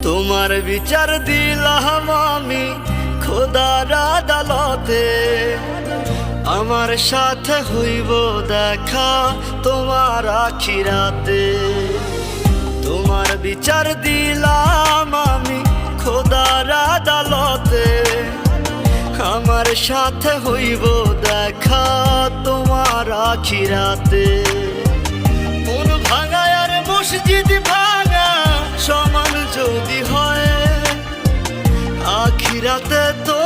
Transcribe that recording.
তোমার বিচার দিলাম আমি খোদার আদালতে, আমার সাথে হইব দেখা তোমার আখিরাতে। তোমার বিচার দিলাম আমি খোদার আদালতে, আমার সাথে হইব দেখা তোমার আখিরাতে। মন ভাঙা আর মসজিদ ভাঙা সমান যদি হয়, আখিরাতে তো